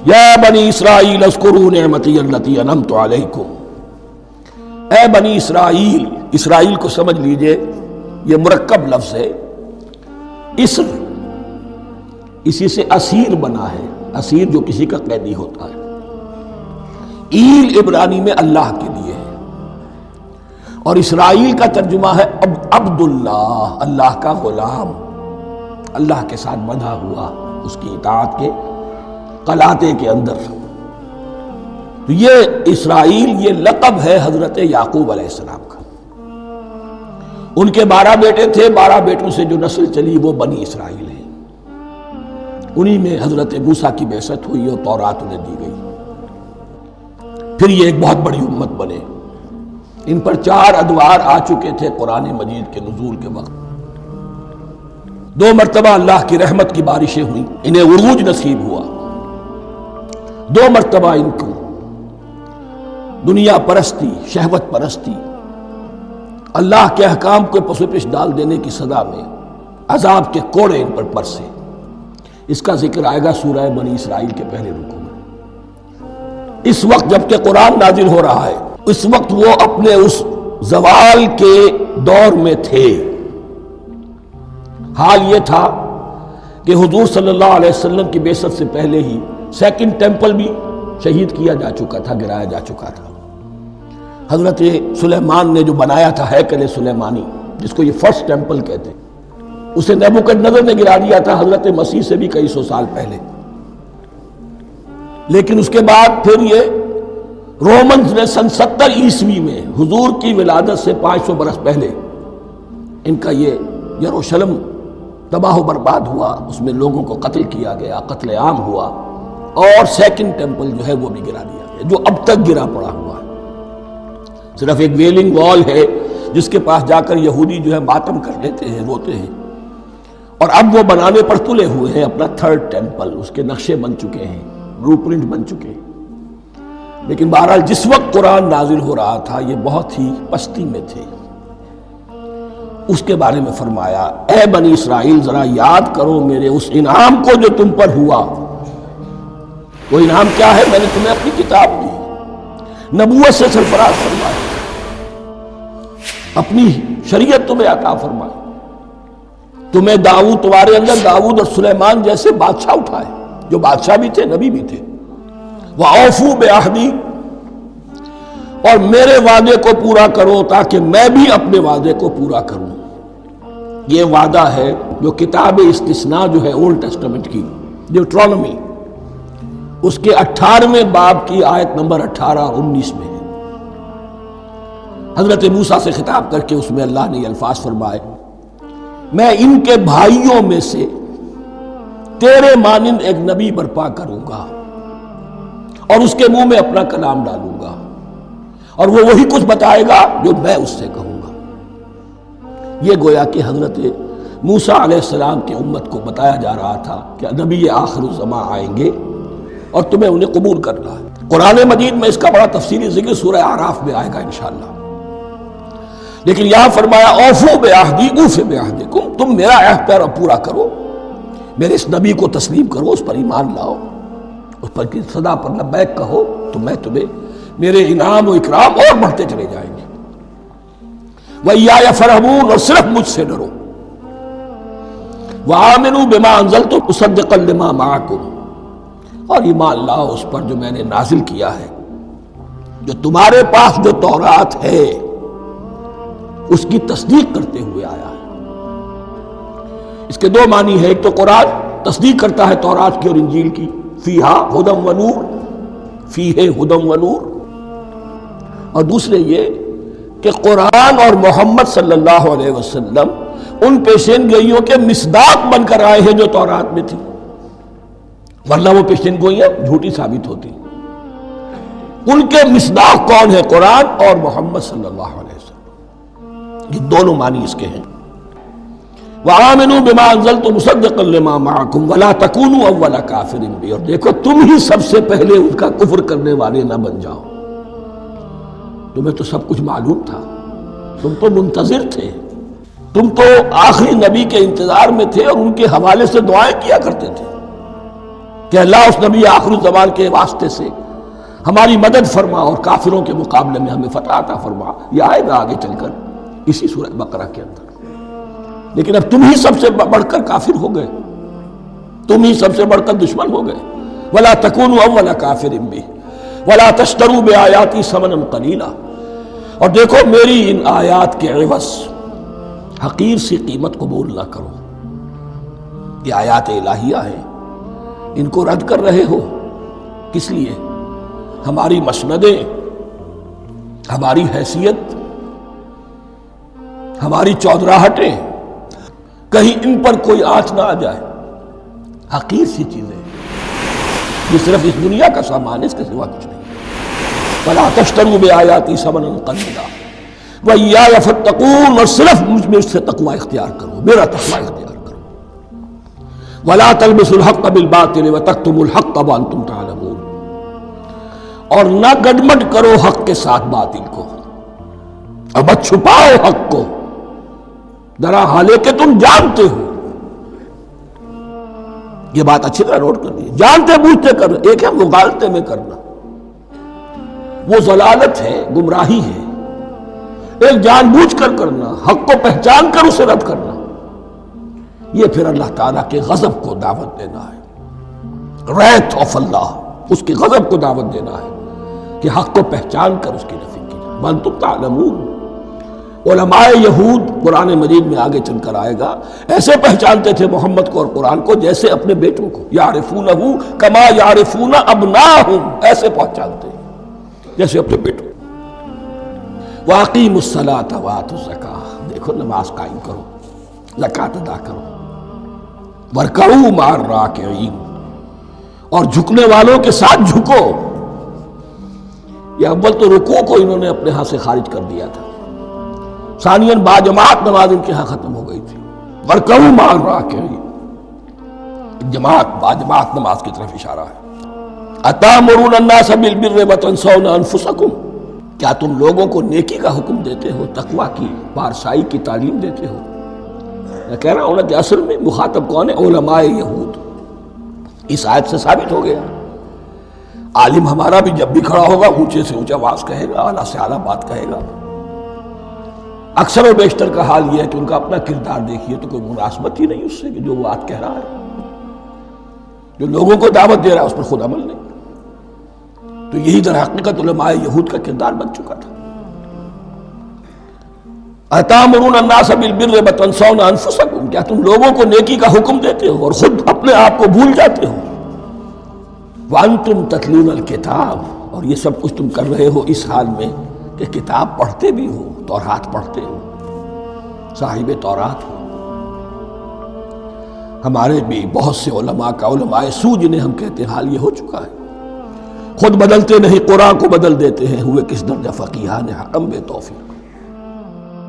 یا بنی اسرائیل اذکروا نعمتی التی انعمت علیکم، اے بنی اسرائیل، اسرائیل کو سمجھ لیجئے یہ مرکب لفظ ہے، اسر اسی سے اسیر بنا ہے، اسیر جو کسی کا قیدی ہوتا ہے، ایل عبرانی میں اللہ کے لیے ہے، اور اسرائیل کا ترجمہ ہے عبداللہ، اللہ کا غلام، اللہ کے ساتھ بندھا ہوا اس کی اطاعت کے قلاتے کے اندر۔ تو یہ اسرائیل یہ لقب ہے حضرت یعقوب علیہ السلام کا۔ ان کے 12 بیٹے تھے، 12 بیٹوں سے جو نسل چلی وہ بنی اسرائیل ہے، انہی میں حضرت موسیٰ کی بعثت ہوئی اور تورات انہیں دی گئی، پھر یہ ایک بہت بڑی امت بنے۔ ان پر 4 ادوار آ چکے تھے قرآن مجید کے نزول کے وقت، 2 مرتبہ اللہ کی رحمت کی بارشیں ہوئیں، انہیں عروج نصیب ہوا، 2 مرتبہ ان کو دنیا پرستی، شہوت پرستی، اللہ کے احکام کو پس و پیش ڈال دینے کی سزا میں عذاب کے کوڑے ان پر برسے۔ اس کا ذکر آئے گا سورہ بنی اسرائیل کے پہلے رکوع میں۔ اس وقت جب کہ قرآن نازل ہو رہا ہے، اس وقت وہ اپنے اس زوال کے دور میں تھے۔ حال یہ تھا کہ حضور صلی اللہ علیہ وسلم کی بعثت سے پہلے ہی 2nd ٹیمپل بھی شہید کیا جا چکا تھا، گرایا جا چکا تھا۔ حضرت سلیمان نے جو بنایا تھا ہیکل سلیمانی، جس کو یہ 1st ٹیمپل کہتے ہیں، اسے نیبوکدنضر نے گرا دیا تھا حضرت مسیح سے بھی کئی سو سال پہلے۔ لیکن اس کے بعد پھر یہ رومنز نے سن 70 عیسوی میں حضور کی ولادت سے 500 برس پہلے ان کا یہ یروشلم تباہ و برباد ہوا، اس میں لوگوں کو قتل کیا گیا، قتل عام ہوا، اور 2nd ٹیمپل جو ہے وہ بھی گرا دیا گیا، جو اب تک گرا پڑا ہوا ہے۔ صرف ایک ویلنگ وال ہے جس کے پاس جا کر یہودی جو ہے ماتم کر لیتے ہیں، روتے ہیں، اور اب وہ بنانے پر تلے ہوئے ہیں اپنا 3rd ٹیمپل، اس کے نقشے بن چکے ہیں، بلو پرنٹ بن چکے ہیں۔ لیکن بہرحال جس وقت قرآن نازل ہو رہا تھا یہ بہت ہی پستی میں تھے۔ اس کے بارے میں فرمایا، اے بنی اسرائیل ذرا یاد کرو میرے اس انعام کو جو تم پر ہوا۔ وہ انعام کیا ہے؟ میں نے تمہیں اپنی کتاب دی، نبوت سے سرفراز فرمایا، اپنی شریعت تمہیں عطا فرمائی، تمہیں داؤد، تمہارے اندر داؤد اور سلیمان جیسے بادشاہ اٹھائے جو بادشاہ بھی تھے، نبی بھی تھے۔ وَأَوْفُوا بِعَهْدِي، اور میرے وعدے کو پورا کرو تاکہ میں بھی اپنے وعدے کو پورا کروں۔ یہ وعدہ ہے جو کتاب استثناء جو ہے اولڈ ٹیسٹمنٹ کی، ڈیوٹرانومی، اس کے 18ویں باب کی آیت نمبر 18 اور 19 میں ہے۔ حضرت موسیٰ سے خطاب کر کے اس میں اللہ نے یہ الفاظ فرمائے، میں ان کے بھائیوں میں سے تیرے مانند ایک نبی برپا کروں گا اور اس کے منہ میں اپنا کلام ڈالوں گا، اور وہ وہی کچھ بتائے گا جو میں اس سے کہوں گا۔ یہ گویا کہ حضرت موسیٰ علیہ السلام کی امت کو بتایا جا رہا تھا کہ نبی آخر الزماں آئیں گے اور تمہیں انہیں قبول کرنا ہے۔ قرآن مجید میں اس کا بڑا تفصیلی ذکر سورہ اعراف میں آئے گا انشاءاللہ۔ لیکن یہاں فرمایا اوفوا بعہدی اوف بعہدکم، تم میرا عہد پورا کرو، میرے اس نبی کو تسلیم کرو، اس پر ایمان لاؤ، اس پر کی صدا پر لبیک کہو، تو میں تمہیں میرے انعام و اکرام اور بڑھتے چلے جائیں گے۔ وَإِيَّايَ فَارْهَبُونَ، اور صرف مجھ سے ڈرو۔ وَآمِنُوا بِمَا أَنزَلْتُ مُصَدِّقًا لِمَا مَعَكُمْ، اور ایمان لاؤ اس پر جو میں نے نازل کیا ہے، جو تمہارے پاس جو تورات ہے اس کی تصدیق کرتے ہوئے آیا ہے۔ اس کے 2 معنی ہے، ایک تو قرآن تصدیق کرتا ہے تورات کی اور انجیل کی، فیہا ہدی و نور، فیہ ہدی و نور، اور دوسرے یہ کہ قرآن اور محمد صلی اللہ علیہ وسلم ان پیشین گوئیوں کے مصداق بن کر آئے ہیں جو تورات میں تھی، ورنہ وہ پیشین گوئیاں جھوٹی ثابت ہوتی۔ ان کے مصداق کون ہے؟ قرآن اور محمد صلی اللہ علیہ وسلم، یہ دونوں معنی اس کے ہیں۔ وَآمِنُوا بِمَا أَنزَلْتُ مُصَدِّقًا لِمَا مَعَكُمْ وَلَا تَكُونُوا أَوَّلَ كَافِرٍ بِهِ، اور دیکھو تم ہی سب سے پہلے ان کا کفر کرنے والے نہ بن جاؤ۔ تمہیں تو سب کچھ معلوم تھا، تم تو منتظر تھے، تم تو آخری نبی کے انتظار میں تھے اور ان کے حوالے سے دعائیں کیا کرتے تھے کہ اللہ اس نبی آخر الزمان کے واسطے سے ہماری مدد فرما اور کافروں کے مقابلے میں ہمیں فتح عطا فرما. یہ آئے گا آگے چل کر اسی سورہ بقرہ کے اندر. لیکن اب تم ہی سب سے بڑھ کر کافر ہو گئے، تم ہی سب سے بڑھ کر دشمن ہو گئے. وَلَا تَكُونُوا أَوَّلَ كَافِرٍ بِهِ وَلَا تَشْتَرُوا بِآيَاتِي ثَمَنًا قَلِيلًا. اور دیکھو میری ان آیات کے عوض حقیر سی قیمت قبول نہ کرو. یہ آیات الہیہ ہیں، ان کو رد کر رہے ہو کس لیے؟ ہماری مسندیں، ہماری حیثیت، ہماری چودراہٹیں، کہیں ان پر کوئی آنچ نہ آ جائے. حقیر سی چیزیں، یہ صرف اس دنیا کا سامان ہے، اس کے سوا کچھ نہیں. وَلَا تَشْتَرُوا بِآيَاتِي ثَمَنًا قَلِيلًا وَإِيَّايَ فَاتَّقُونِ، اور صرف مجھ میں سے تقوی اختیار کرو، میرا تقوی اختیار کرو. وَلَا تَلْبِسُوا الْحَقَّ بِالْبَاطِلِ وَتَكْتُمُوا الْحَقَّ وَأَنْتُمْ تَعْلَمُونَ. اور نہ گڈمڈ کرو حق کے ساتھ باطل کو، اور مت چھپاؤ حق کو درا حالے کہ تم جانتے ہو. یہ بات اچھی طرح نوٹ کرنی ہے. جانتے بوجھتے کرنا، ایک ہے مغالطے میں کرنا، وہ ضلالت ہے، گمراہی ہے. ایک جان بوجھ کر کرنا، حق کو پہچان کر اسے رد کرنا، یہ پھر اللہ تعالیٰ کے غضب کو دعوت دینا ہے. ریت آف اللہ، اس کے غضب کو دعوت دینا ہے کہ حق کو پہچان کر اس کی نفی کی جائے. وَأَنْتُمْ تَعْلَمُونَ. علماء یہود قرآن مجید میں آگے چل کر آئے گا ایسے پہچانتے تھے محمد کو اور قرآن کو جیسے اپنے بیٹوں کو. یعرفونہ کما یعرفون ابناہم، ایسے پہچانتے ہیں جیسے اپنے بیٹوں. وَأَقِیمُوا الصَّلَاةَ وَآتُوا الزَّکَاةَ، دیکھو نماز قائم کرو، زکوٰۃ ادا کرو. وَارْكَعُوا مَعَ الرَّاكِعِينَ، اور جھکنے والوں کے ساتھ جھکو. یہ اول تو رکوع کو انہوں نے اپنے ہاں سے خارج کر دیا تھا، ثانیاً باجماعت نماز ان کے ہاں ختم ہو گئی تھی. وَارْكَعُوا مَعَ الرَّاكِعِينَ، جماعت باجماعت نماز کی طرف اشارہ ہے. أَتَأْمُرُونَ النَّاسَ بِالْبِرِّ وَتَنْسَوْنَ أَنفُسَكُمْ، کیا تم لوگوں کو نیکی کا حکم دیتے ہو، تقویٰ کی، پارسائی کی تعلیم دیتے ہو؟ میں کہہ رہا ہوں کہ اصل میں مخاطب کون ہے؟ علماء یہود. اس آیت سے ثابت ہو گیا عالم ہمارا بھی جب بھی کھڑا ہوگا اونچے سے اونچا آواز کہے گا، اعلیٰ سے اعلیٰ بات کہے گا. اکثر و بیشتر کا حال یہ ہے کہ ان کا اپنا کردار دیکھیے تو کوئی مناسبت ہی نہیں اس سے کہ جو وہ بات کہہ رہا ہے. جو لوگوں کو دعوت دے رہا ہے اس پر خود عمل نہیں. تو یہی در حقیقت علماء یہود کا کردار بن چکا تھا. أَتَأْمُرُونَ النَّاسَ بِالْبِرِّ وَتَنْسَوْنَ أَنفُسَكُمْ، کیا تم لوگوں کو نیکی کا حکم دیتے ہو اور خود اپنے آپ کو بھول جاتے ہو. وَأَنْتُمْ تَتْلُونَ الْكِتَابَ، اور یہ سب کچھ تم کر رہے ہو اس حال میں کہ کتاب پڑھتے بھی ہو، تورات پڑھتے ہو، صاحب تورات ہو. ہمارے بھی بہت سے علماء کا علماء سو جنہیں ہم کہتے ہیں حال یہ ہو چکا ہے. خود بدلتے نہیں، قرآن کو بدل دیتے ہیں. ہوئے کس درجہ فقیہان حکم بے توفیق.